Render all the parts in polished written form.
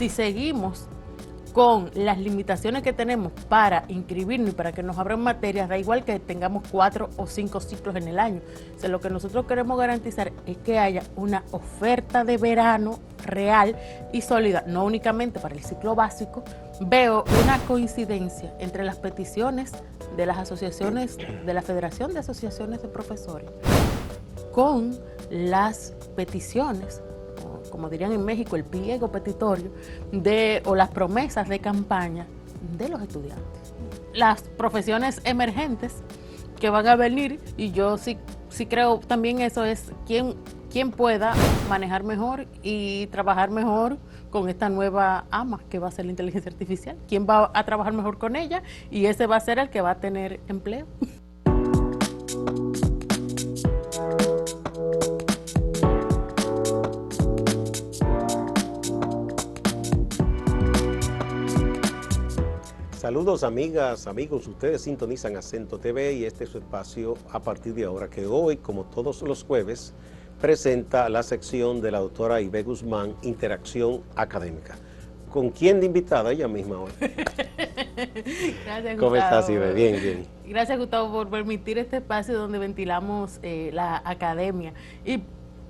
si seguimos con las limitaciones que tenemos para inscribirnos y para que nos abran materias, da igual que tengamos 4 o 5 ciclos en el año. O sea, lo que nosotros queremos garantizar es que haya una oferta de verano real y sólida, no únicamente para el ciclo básico. Veo una coincidencia entre las peticiones de las asociaciones, de la Federación de Asociaciones de Profesores, con las peticiones, como dirían en México, el pliego petitorio, o las promesas de campaña de los estudiantes. Las profesiones emergentes que van a venir, y yo sí creo también eso es quién pueda manejar mejor y trabajar mejor con esta nueva ama que va a ser la inteligencia artificial. ¿Quién va a trabajar mejor con ella? Y ese va a ser el que va a tener empleo. Saludos amigas, amigos, ustedes sintonizan Acento TV y este es su espacio a partir de ahora, que hoy, como todos los jueves, presenta la sección de la doctora Ibe Guzmán, Interacción Académica. ¿Con quién de invitada? Ella misma hoy. Gracias, ¿Cómo Gustavo. estás, Ibe? Bien, bien. Gracias, Gustavo, por permitir este espacio donde ventilamos la academia. Y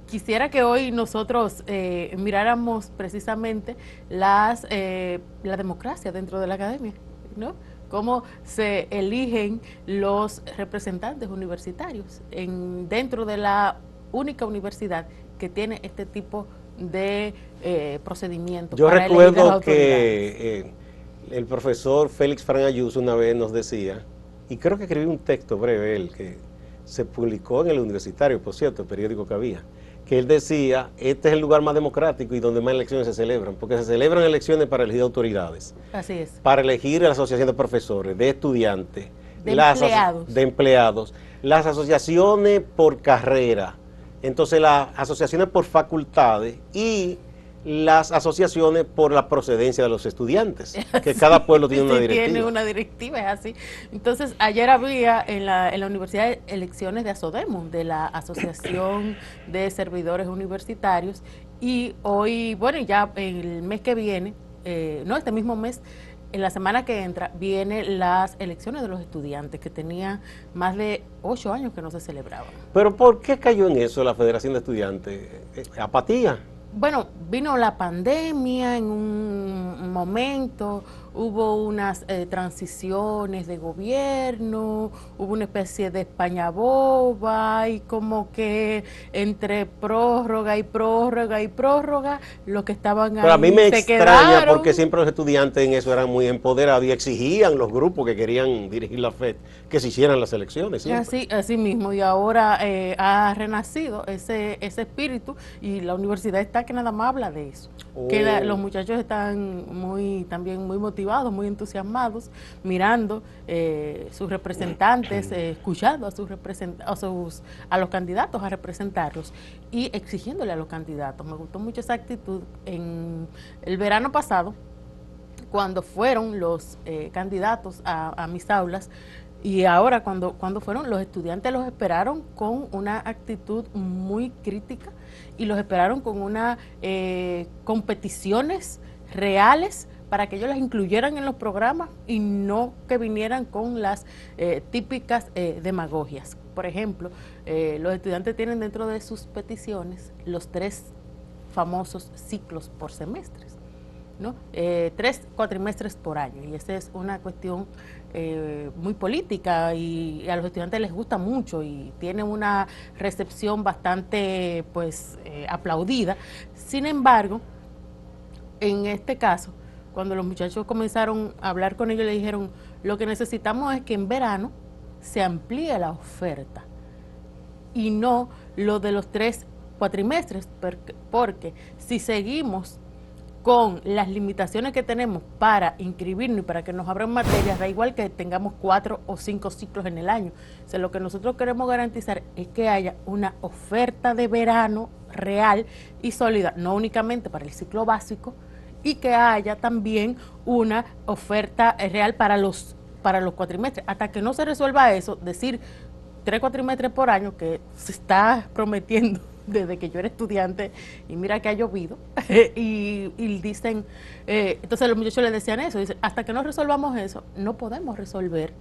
quisiera que hoy nosotros miráramos precisamente la democracia dentro de la academia, ¿no? Cómo se eligen los representantes universitarios dentro de la única universidad que tiene este tipo de procedimientos. Yo para elegir las recuerdo autoridades. que el profesor Félix Fran Ayuso una vez nos decía, y creo que escribió un texto breve él, que se publicó en el Universitario, por cierto, el periódico que había, que él decía, este es el lugar más democrático y donde más elecciones se celebran, porque se celebran elecciones para elegir autoridades. Así es. Para elegir a la asociación de profesores, de estudiantes, De empleados, las asociaciones por carrera, entonces las asociaciones por facultades y las asociaciones por la procedencia de los estudiantes, que cada pueblo tiene una directiva. Tiene una directiva, es así. Entonces, ayer había en la universidad elecciones de ASODEMO, de la Asociación de Servidores Universitarios, y hoy, bueno, ya el mes que viene, este mismo mes, en la semana que entra, vienen las elecciones de los estudiantes, que tenía más de 8 años que no se celebraban. Pero ¿por qué cayó en eso la Federación de Estudiantes? ¿Apatía? Bueno, vino la pandemia en un momento, hubo unas transiciones de gobierno, hubo una especie de España boba y como que entre prórroga y prórroga y prórroga, los que estaban ahí Pero a mí me se extraña quedaron. porque siempre los estudiantes en eso eran muy empoderados y exigían los grupos que querían dirigir la FED que se hicieran las elecciones. Así mismo, y ahora ha renacido ese espíritu y la universidad está que nada más habla de eso. Que los muchachos están también muy motivados, muy entusiasmados, mirando sus representantes, escuchando a los candidatos a representarlos y exigiéndole a los candidatos. Me gustó mucho esa actitud en el verano pasado, cuando fueron los candidatos a mis aulas. Y ahora cuando fueron, los estudiantes los esperaron con una actitud muy crítica y los esperaron con unas competiciones reales para que ellos las incluyeran en los programas y no que vinieran con las típicas demagogias. Por ejemplo, los estudiantes tienen dentro de sus peticiones los 3 famosos ciclos por semestres, ¿no? 3 cuatrimestres por año, y esa es una cuestión muy política y a los estudiantes les gusta mucho y tiene una recepción bastante aplaudida. Sin embargo, en este caso, cuando los muchachos comenzaron a hablar con ellos, le dijeron, lo que necesitamos es que en verano se amplíe la oferta y no lo de los 3 cuatrimestres, porque si seguimos con las limitaciones que tenemos para inscribirnos y para que nos abran materias, da igual que tengamos 4 o 5 ciclos en el año. O sea, lo que nosotros queremos garantizar es que haya una oferta de verano real y sólida, no únicamente para el ciclo básico, y que haya también una oferta real para los cuatrimestres. Hasta que no se resuelva eso, decir 3 cuatrimestres por año, que se está prometiendo desde que yo era estudiante, y mira que ha llovido, y dicen, entonces los muchachos le decían eso, dicen, hasta que no resolvamos eso, no podemos resolver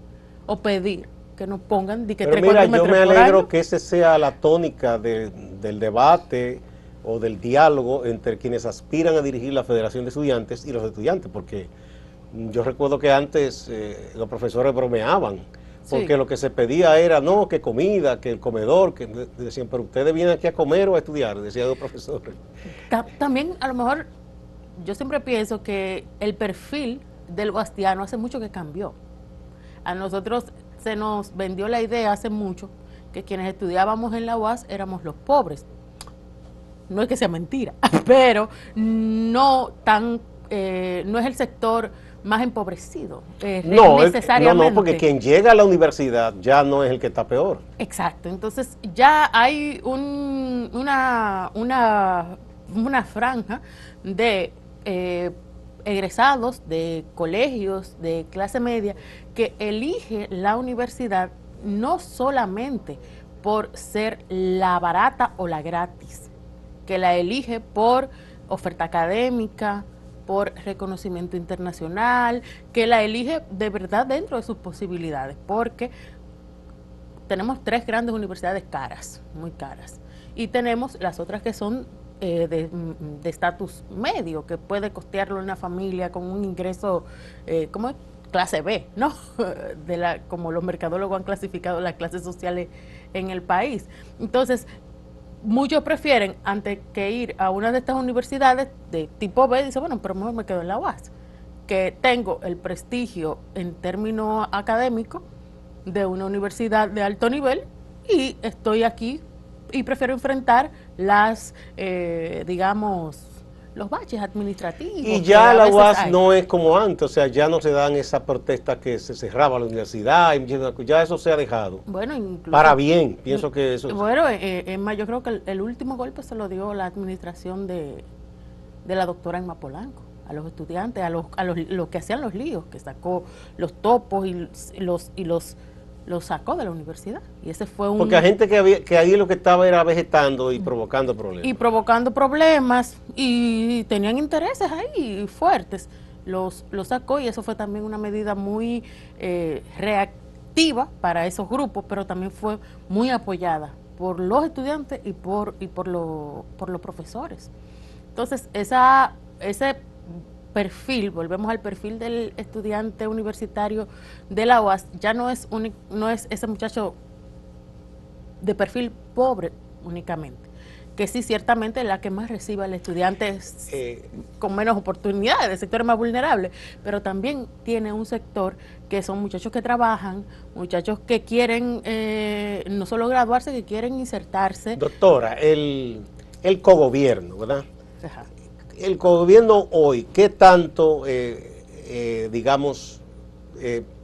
o pedir que nos pongan de que Pero 3, mira, 4 yo metros me por alegro año. que ese sea la tónica del debate o del diálogo entre quienes aspiran a dirigir la Federación de Estudiantes y los estudiantes, porque yo recuerdo que antes los profesores bromeaban, porque Sí. lo que se pedía era, no, que comida, que el comedor, que decían, pero ustedes vienen aquí a comer o a estudiar, decían los profesores. También a lo mejor yo siempre pienso que el perfil del guastiano hace mucho que cambió. A nosotros se nos vendió la idea hace mucho que quienes estudiábamos en la UAS éramos los pobres. No es que sea mentira, pero no tan, no es el sector más empobrecido, No, no, porque necesariamente. quien llega a la universidad ya no es el que está peor. Exacto, entonces ya hay una franja de egresados de colegios de clase media que elige la universidad no solamente por ser la barata o la gratis, que la elige por oferta académica, por reconocimiento internacional, que la elige de verdad dentro de sus posibilidades, porque tenemos 3 grandes universidades caras, muy caras, y tenemos las otras que son de estatus medio, que puede costearlo una familia con un ingreso, ¿cómo es? Clase B, ¿no? Como los mercadólogos han clasificado las clases sociales en el país. Entonces, muchos prefieren, antes que ir a una de estas universidades de tipo B, dicen, bueno, pero mejor me quedo en la UAS, que tengo el prestigio en términos académicos de una universidad de alto nivel y estoy aquí y prefiero enfrentar digamos, los baches Y administrativos que ya a la veces UAS hay. no es como antes, o sea, ya no se dan esas protestas que se cerraba la universidad, ya eso se ha dejado. Bueno, incluso, Para bien, pienso que eso es. bueno, es más, yo creo que el último golpe se lo dio la administración de la doctora Emma Polanco a los estudiantes, los que hacían los líos, que sacó los topos y los sacó de la universidad. Y ese fue Porque hay gente que ahí lo que estaba era vegetando y provocando problemas. y provocando problemas y tenían intereses ahí fuertes. Los sacó y eso fue también una medida muy reactiva para esos grupos, pero también fue muy apoyada por los estudiantes y por los profesores. Entonces, ese perfil, volvemos al perfil del estudiante universitario de la UAS, ya no es ese muchacho de perfil pobre únicamente, que sí ciertamente es la que más recibe al estudiante con menos oportunidades, el sector más vulnerable, pero también tiene un sector que son muchachos que trabajan, muchachos que quieren no solo graduarse, que quieren insertarse. Doctora, el cogobierno, ¿verdad? Ajá. El cogobierno hoy, ¿qué tanto, digamos,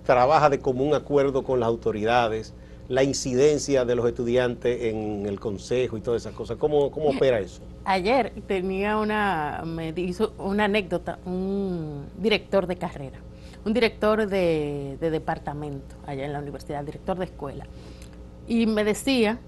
trabaja de común acuerdo con las autoridades, la incidencia de los estudiantes en el consejo y todas esas cosas? ¿Cómo opera eso? Ayer me hizo una anécdota, un director de carrera, un director de departamento allá en la universidad, director de escuela, y me decía,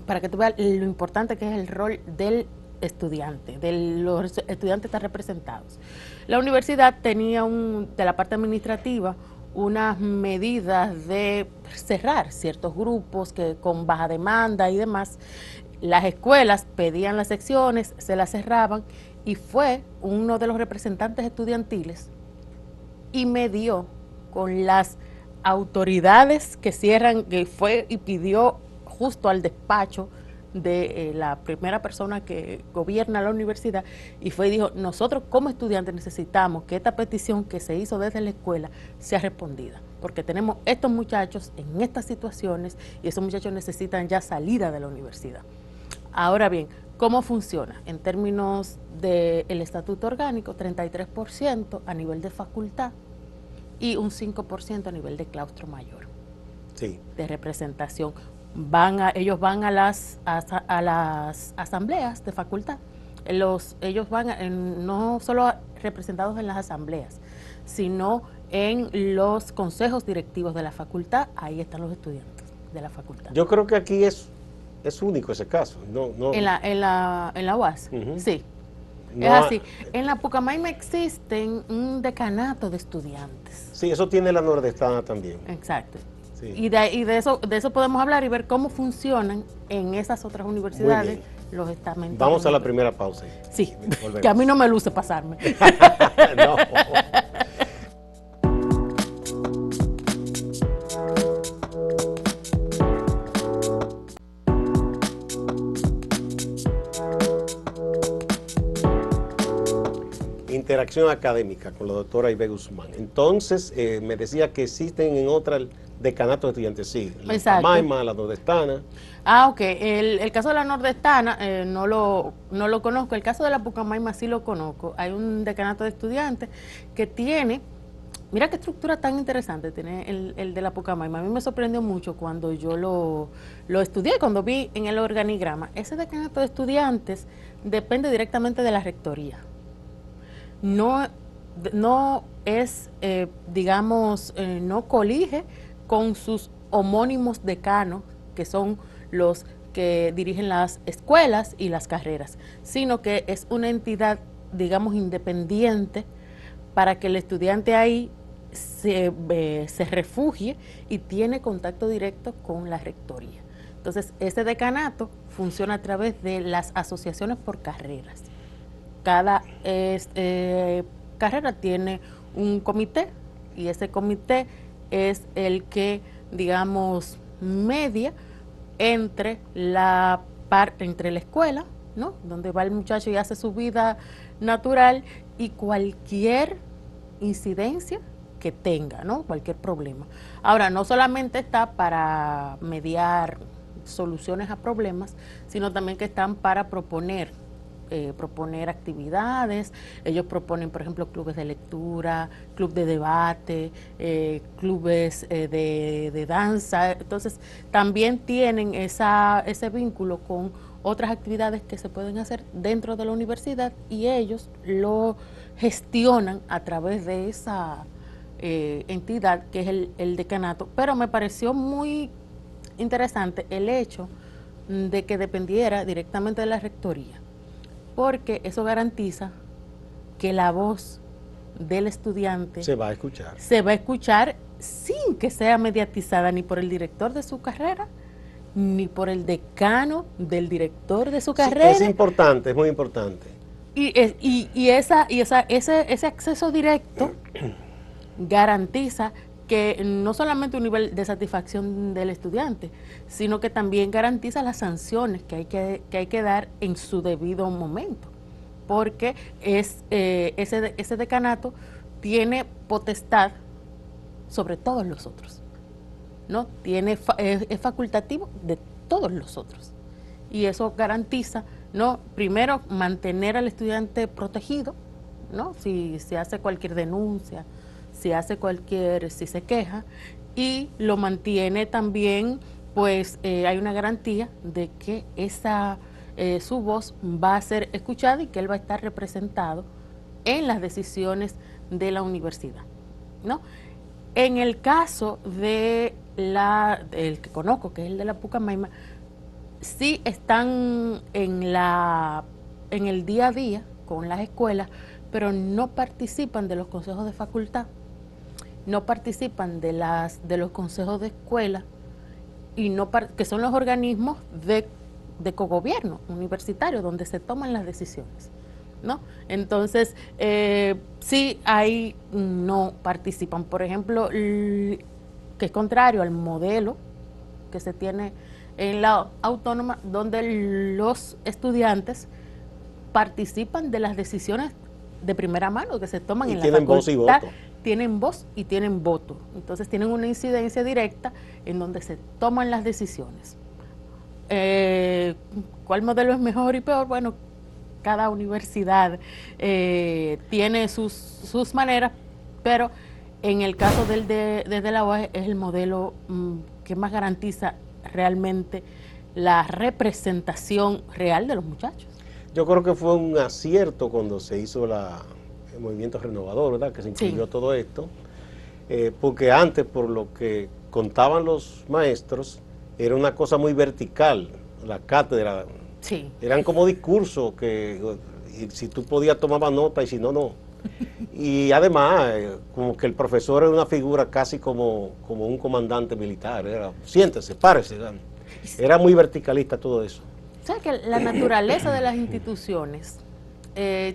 para que tú veas lo importante que es el rol del estudiante, de los estudiantes están representados. La universidad tenía de la parte administrativa unas medidas de cerrar ciertos grupos que con baja demanda y demás. Las escuelas pedían las secciones, se las cerraban y fue uno de los representantes estudiantiles y medió con las autoridades que cierran, que fue y pidió justo al despacho de la primera persona que gobierna la universidad y fue y dijo, nosotros como estudiantes necesitamos que esta petición que se hizo desde la escuela sea respondida, porque tenemos estos muchachos en estas situaciones y esos muchachos necesitan ya salida de la universidad. Ahora bien, ¿cómo funciona? En términos del estatuto orgánico, 33% a nivel de facultad y un 5% a nivel de claustro mayor, Sí. de representación. Ellos van a las asambleas de facultad. Ellos van no solo representados en las asambleas, sino en los consejos directivos de la facultad. Ahí están los estudiantes de la facultad. Yo creo que aquí es es único ese caso. No, no, En la UAS, sí. no Es ha- así. En la Pucamaima existen un decanato de estudiantes. sí, eso tiene la nordestana también. Exacto. Sí. Y de eso podemos hablar y ver cómo funcionan en esas otras universidades bien. los estamentos. Vamos a la universitarios. primera pausa. Sí, Volvemos. que a mí no me luce pasarme. No. Interacción académica con la doctora Ibe Guzmán. Entonces, me decía que existen en otras decanatos de estudiantes, sí, la Exacto. Pucamaima, la nordestana. Ok. El caso de la nordestana no lo conozco. El caso de la Pucamaima sí lo conozco. Hay un decanato de estudiantes que tiene, mira qué estructura tan interesante tiene el de la Pucamaima. A mí me sorprendió mucho cuando yo lo estudié, cuando vi en el organigrama. Ese decanato de estudiantes depende directamente de la rectoría. No es, digamos, no colige con sus homónimos decanos, que son los que dirigen las escuelas y las carreras, sino que es una entidad, digamos, independiente para que el estudiante ahí se refugie y tiene contacto directo con la rectoría. Entonces, ese decanato funciona a través de las asociaciones por carreras. Cada carrera tiene un comité y ese comité es el que, digamos, media entre la escuela, ¿no?, donde va el muchacho y hace su vida natural, y cualquier incidencia que tenga, ¿no?, cualquier problema. Ahora, no solamente está para mediar soluciones a problemas, sino también que están para proponer actividades. Ellos proponen, por ejemplo, clubes de lectura, club de debate, clubes de danza. Entonces, también tienen ese vínculo con otras actividades que se pueden hacer dentro de la universidad, y ellos lo gestionan a través de esa entidad que es el decanato. Pero me pareció muy interesante el hecho de que dependiera directamente de la rectoría, porque eso garantiza que la voz del estudiante Se va a escuchar. se va a escuchar sin que sea mediatizada ni por el director de su carrera, ni por el decano del director de su Sí, carrera. es importante, es muy importante. Ese acceso directo garantiza que no solamente un nivel de satisfacción del estudiante, sino que también garantiza las sanciones que hay que dar en su debido momento, porque ese decanato tiene potestad sobre todos los otros, ¿no? Es facultativo de todos los otros, y eso garantiza, ¿no?, primero, mantener al estudiante protegido, ¿no?, si se hace cualquier denuncia, si se queja, y lo mantiene también, pues hay una garantía de que su voz va a ser escuchada y que él va a estar representado en las decisiones de la universidad, ¿no? En el caso del que conozco, que es el de la Pucamaima, sí están en el día a día con las escuelas, pero no participan de los consejos de facultad, no participan de los consejos de escuela, y que son los organismos de cogobierno universitario donde se toman las decisiones, ¿no? Entonces, sí, ahí no participan. Por ejemplo, que es contrario al modelo que se tiene en la autónoma, donde los estudiantes participan de las decisiones de primera mano que se toman en la facultad. Y tienen voz y voto. Tienen voz y tienen voto. Entonces tienen una incidencia directa en donde se toman las decisiones. ¿Cuál modelo es mejor y peor? Bueno, cada universidad tiene sus maneras, pero en el caso desde la UAS es el modelo que más garantiza realmente la representación real de los muchachos. Yo creo que fue un acierto cuando se hizo el movimiento renovador, ¿verdad?, que se incluyó Sí. todo esto, porque antes, por lo que contaban los maestros, era una cosa muy vertical, la cátedra. Sí. Eran como discursos que y si tú podías tomabas nota y si no, no. Y además, como que el profesor era una figura casi como un comandante militar. Era, siéntese, párese. Era muy verticalista todo eso. O sea que la naturaleza de las instituciones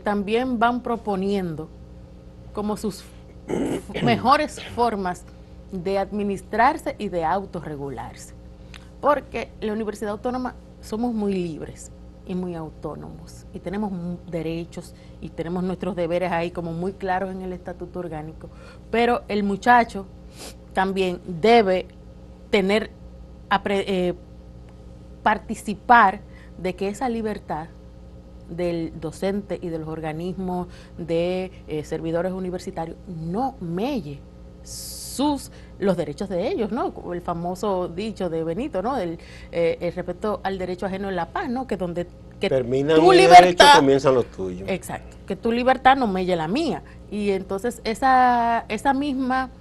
también van proponiendo como sus mejores formas de administrarse y de autorregularse. Porque la Universidad Autónoma somos muy libres y muy autónomos y tenemos derechos y tenemos nuestros deberes ahí como muy claros en el estatuto orgánico, pero el muchacho también debe tener, participar de que esa libertad del docente y de los organismos de servidores universitarios no melle los derechos de ellos, ¿no? El famoso dicho de Benito, ¿no? El respeto al derecho ajeno en la paz, ¿no? Que donde que terminan tu libertad, comienzan los tuyos. Exacto, que tu libertad no melle la mía. Y entonces esa misma,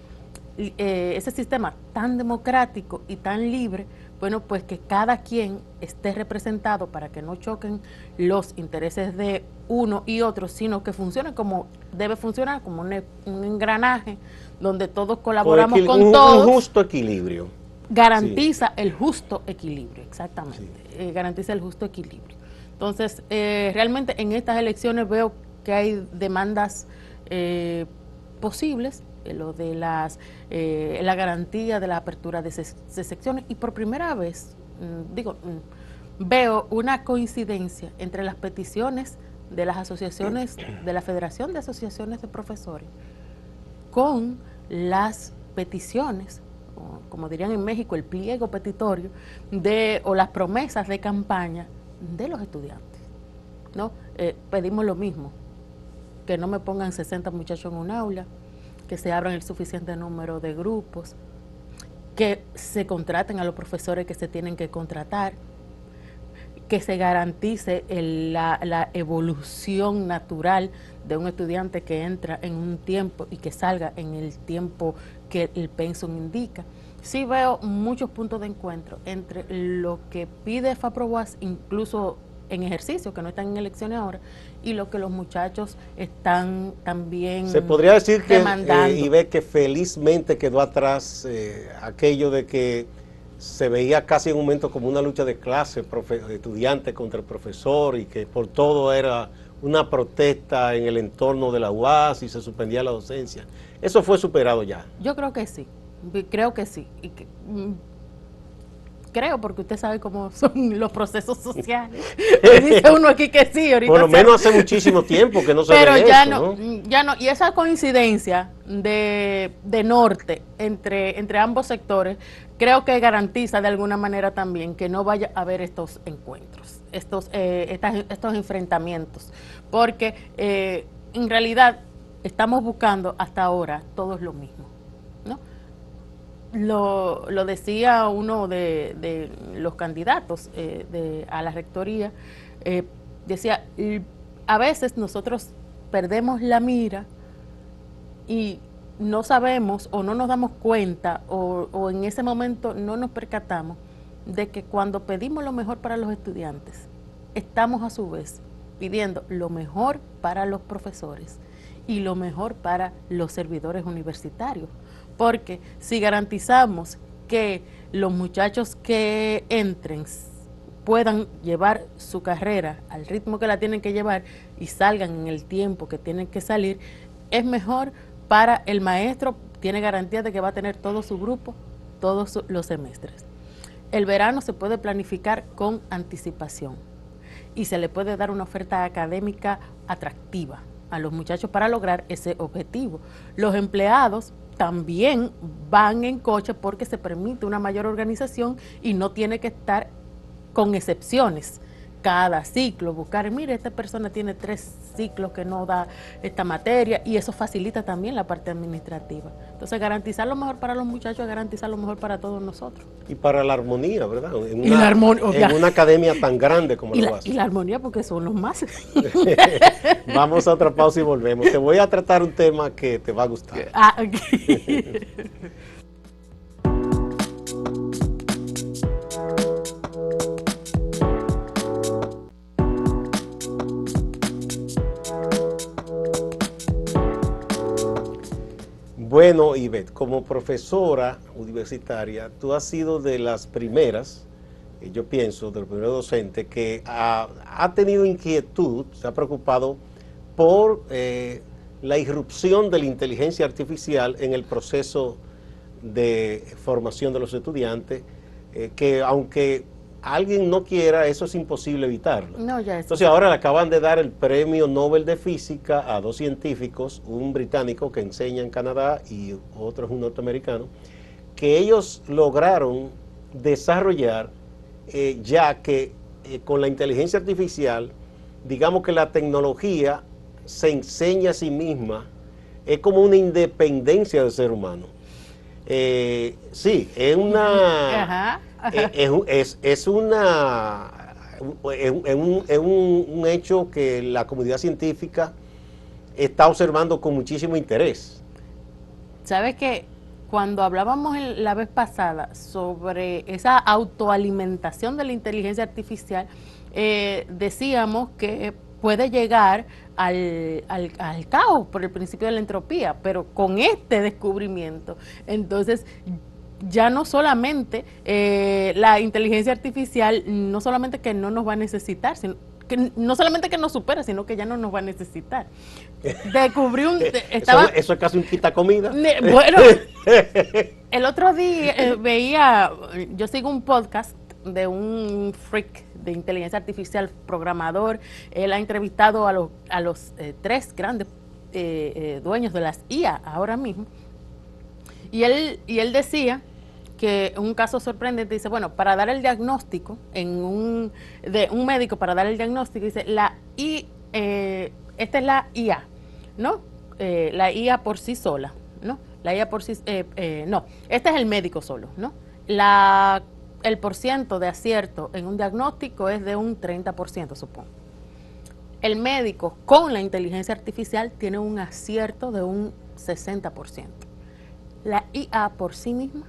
ese sistema tan democrático y tan libre, bueno, pues que cada quien esté representado para que no choquen los intereses de uno y otro, sino que funcione como debe funcionar, como un engranaje donde todos colaboramos con todos. Un justo equilibrio. Garantiza el justo equilibrio, exactamente. Sí. Garantiza el justo equilibrio. Entonces, realmente en estas elecciones veo que hay demandas posibles, lo de la garantía de la apertura de secciones, y por primera vez, veo una coincidencia entre las peticiones de las asociaciones, de la Federación de Asociaciones de Profesores, con las peticiones, o como dirían en México, el pliego petitorio, o las promesas de campaña de los estudiantes, ¿no? Pedimos lo mismo, que no me pongan 60 muchachos en un aula, que se abran el suficiente número de grupos, que se contraten a los profesores que se tienen que contratar, que se garantice la evolución natural de un estudiante que entra en un tiempo y que salga en el tiempo que el pensum indica. Sí veo muchos puntos de encuentro entre lo que pide FAPROAS, incluso en ejercicio, que no están en elecciones ahora, y lo que los muchachos están también se podría decir que demandando. Y ve que felizmente quedó atrás aquello de que se veía casi en un momento como una lucha de clase, de estudiante contra el profesor, y que por todo era una protesta en el entorno de la UAS y se suspendía la docencia. ¿Eso fue superado ya? Yo creo que sí, creo que sí. Y creo, porque usted sabe cómo son los procesos sociales. Dice uno aquí que sí, ahorita. Por lo menos hace muchísimo tiempo que no se pero ve ya eso, ¿no? Ya no. Y esa coincidencia de norte entre ambos sectores, creo que garantiza de alguna manera también que no vaya a haber estos encuentros, estos enfrentamientos, porque en realidad estamos buscando hasta ahora todos lo mismo, ¿no? Lo decía uno de los candidatos a la rectoría, decía, a veces nosotros perdemos la mira y no sabemos o no nos damos cuenta o en ese momento no nos percatamos de que cuando pedimos lo mejor para los estudiantes, estamos a su vez pidiendo lo mejor para los profesores y lo mejor para los servidores universitarios. Porque si garantizamos que los muchachos que entren puedan llevar su carrera al ritmo que la tienen que llevar y salgan en el tiempo que tienen que salir, es mejor para el maestro, tiene garantía de que va a tener todo su grupo todos los semestres. El verano se puede planificar con anticipación y se le puede dar una oferta académica atractiva a los muchachos para lograr ese objetivo. Los empleados también van en coche porque se permite una mayor organización y no tiene que estar con excepciones cada ciclo, buscar, mire, esta persona tiene 3 ciclos que no da esta materia, y eso facilita también la parte administrativa. Entonces, garantizar lo mejor para los muchachos es garantizar lo mejor para todos nosotros. Y para la armonía, ¿verdad? En una academia tan grande como la UAS. Y la armonía, porque son los más. Vamos a otra pausa y volvemos. Te voy a tratar un tema que te va a gustar. Okay. Bueno, Ivette, como profesora universitaria, tú has sido de las primeras, yo pienso, de los primeros docentes que ha tenido inquietud, se ha preocupado por la irrupción de la inteligencia artificial en el proceso de formación de los estudiantes, que aunque alguien no quiera, eso es imposible evitarlo. No, ya es. Entonces ahora le acaban de dar el premio Nobel de Física a dos científicos, un británico que enseña en Canadá y otro es un norteamericano, que ellos lograron desarrollar ya que con la inteligencia artificial, digamos que la tecnología se enseña a sí misma, es como una independencia del ser humano. Sí, es una... Ajá. Es un hecho que la comunidad científica está observando con muchísimo interés. ¿Sabes que cuando hablábamos la vez pasada sobre esa autoalimentación de la inteligencia artificial, decíamos que puede llegar al caos por el principio de la entropía, pero con este descubrimiento, entonces ya no solamente la inteligencia artificial, no solamente que no nos va a necesitar, sino que no solamente que nos supera, sino que ya no nos va a necesitar. Descubrí eso es casi un quita comida. Bueno, el otro día veía, yo sigo un podcast de un freak de inteligencia artificial, programador. Él ha entrevistado a los tres grandes dueños de las IA ahora mismo. Y él decía que un caso sorprendente, dice, bueno, para dar el diagnóstico, de un médico para dar el diagnóstico, dice, esta es la IA, ¿no? La IA por sí sola, ¿no? La IA por sí, no, este es el médico solo, ¿no? El porciento de acierto en un diagnóstico es de un 30%, supongo. El médico con la inteligencia artificial tiene un acierto de un 60%. La IA por sí misma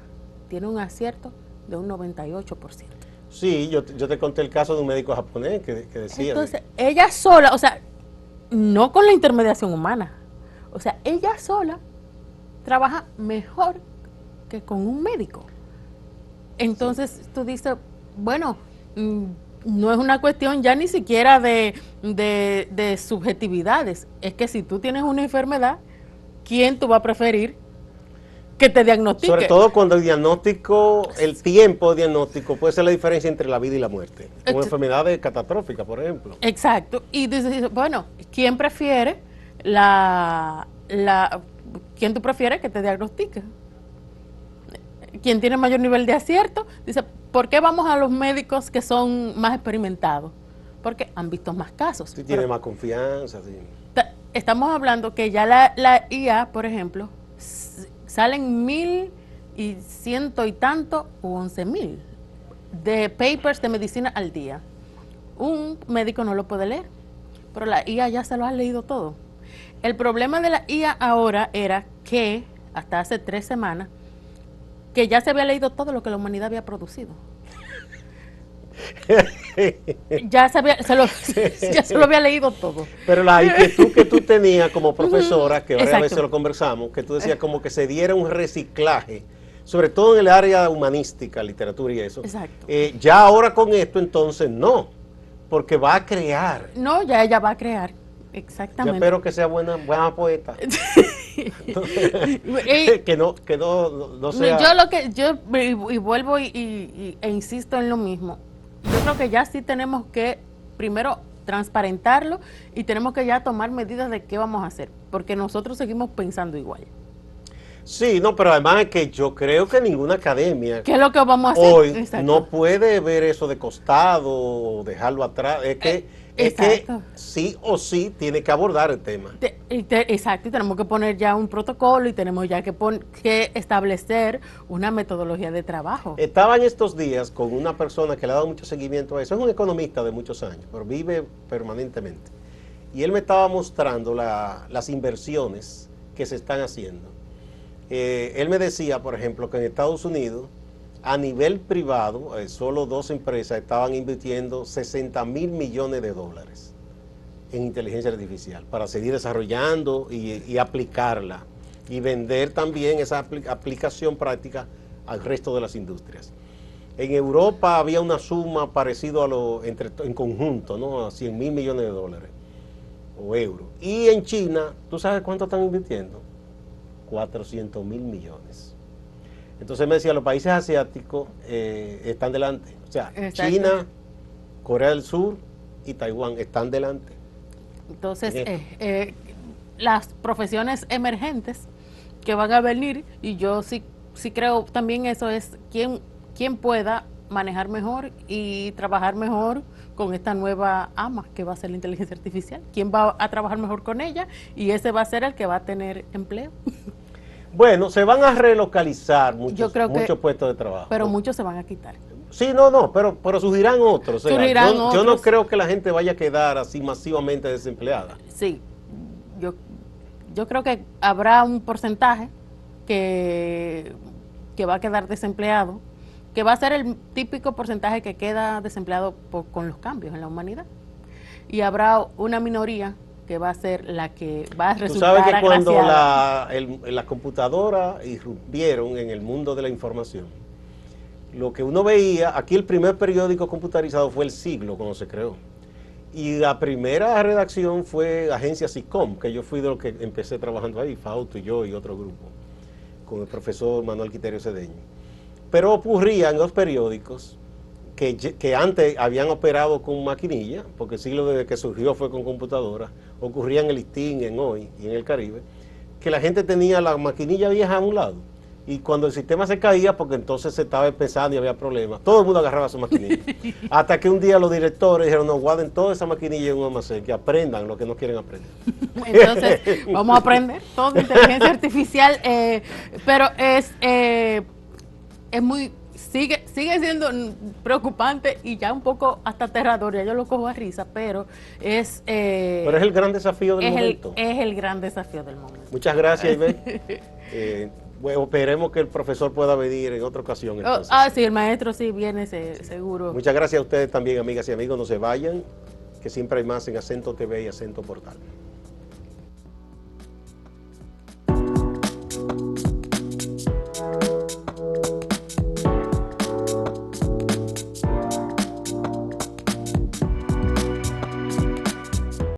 tiene un acierto de un 98%. Sí, yo te conté el caso de un médico japonés que decía... Entonces, ella sola, o sea, no con la intermediación humana, o sea, ella sola trabaja mejor que con un médico. Entonces, sí, tú dices, bueno, no es una cuestión ya ni siquiera de subjetividades, es que si tú tienes una enfermedad, ¿quién tú vas a preferir que te diagnostique? Sobre todo cuando el diagnóstico, el tiempo de diagnóstico puede ser la diferencia entre la vida y la muerte. Como enfermedades catastróficas, por ejemplo. Exacto. Y dices, bueno, ¿quién prefiere quién tú prefieres que te diagnostique? ¿Quién tiene mayor nivel de acierto? Dice, ¿por qué vamos a los médicos que son más experimentados? Porque han visto más casos. Sí, tiene más confianza. Sí. Estamos hablando que ya la IA, por ejemplo, salen 1,100 y tanto u 11,000 de papers de medicina al día. Un médico no lo puede leer, pero la IA ya se lo ha leído todo. El problema de la IA ahora era que, hasta hace 3 semanas, que ya se había leído todo lo que la humanidad había producido. Ya se lo había leído todo. Pero la inquietud que tú tenías como profesora, que varias Exacto. veces lo conversamos, que tú decías como que se diera un reciclaje, sobre todo en el área humanística, literatura y eso. Exacto. Ya ahora con esto entonces no, porque va a crear. No, ya ella va a crear. Exactamente. Yo espero que sea buena poeta. que no sea... Yo vuelvo e insisto en lo mismo. Yo creo que ya sí tenemos que primero transparentarlo y tenemos que ya tomar medidas de qué vamos a hacer, porque nosotros seguimos pensando igual. Sí, no, pero además es que yo creo que ninguna academia ¿Qué es lo que vamos a hacer? Hoy Exacto. no puede ver eso de costado o dejarlo atrás. Es que sí o sí tiene que abordar el tema. Exacto, y tenemos que poner ya un protocolo y tenemos ya que establecer una metodología de trabajo. Estaba en estos días con una persona que le ha dado mucho seguimiento a eso. Es un economista de muchos años, pero vive permanentemente. Y él me estaba mostrando las inversiones que se están haciendo. Él me decía, por ejemplo, que en Estados Unidos, a nivel privado, solo 2 empresas estaban invirtiendo $60,000 millones en inteligencia artificial para seguir desarrollando y aplicarla y vender también esa aplicación práctica al resto de las industrias. En Europa había una suma parecida en conjunto, ¿no? A 100.000 millones de dólares o euros. Y en China, ¿tú sabes cuánto están invirtiendo? 400.000 millones. Entonces me decía, los países asiáticos están delante. O sea, exacto. China, Corea del Sur y Taiwán están delante. Entonces, las profesiones emergentes que van a venir, y yo sí creo también eso es quién pueda manejar mejor y trabajar mejor con esta nueva ama que va a ser la inteligencia artificial. ¿Quién va a trabajar mejor con ella? Y ese va a ser el que va a tener empleo. Bueno, se van a relocalizar muchos puestos de trabajo. Pero muchos se van a quitar. Sí, no, pero surgirán otros. O sea, Surgirán otros. Yo no creo que la gente vaya a quedar así masivamente desempleada. Sí, yo creo que habrá un porcentaje que va a quedar desempleado, que va a ser el típico porcentaje que queda desempleado con los cambios en la humanidad. Y habrá una minoría que va a ser la que va a resultar agraciada. Tú sabes que cuando la las computadoras irrumpieron en el mundo de la información, lo que uno veía, aquí el primer periódico computarizado fue El Siglo, cuando se creó. Y la primera redacción fue Agencia SICOM, que yo fui de los que empecé trabajando ahí, Fausto y yo y otro grupo, con el profesor Manuel Quiterio Cedeño. Pero ocurría en los periódicos que antes habían operado con maquinilla, porque el Siglo desde que surgió fue con computadora, ocurría en el Listín, en Hoy y en el Caribe, que la gente tenía la maquinilla vieja a un lado. Y cuando el sistema se caía, porque entonces se estaba empezando y había problemas, todo el mundo agarraba su maquinilla. Hasta que un día los directores dijeron, no, guarden toda esa maquinilla en un almacén, que aprendan lo que no quieren aprender. Entonces, vamos a aprender todo de inteligencia artificial, pero es muy, sigue siendo preocupante y ya un poco hasta aterrador, ya yo lo cojo a risa, pero es... pero es el gran desafío del momento. Es el gran desafío del momento. Muchas gracias, Ivette. Bueno, esperemos que el profesor pueda venir en otra ocasión. Entonces. Sí, el maestro sí viene seguro. Muchas gracias a ustedes también, amigas y amigos. No se vayan, que siempre hay más en Acento TV y Acento Portal.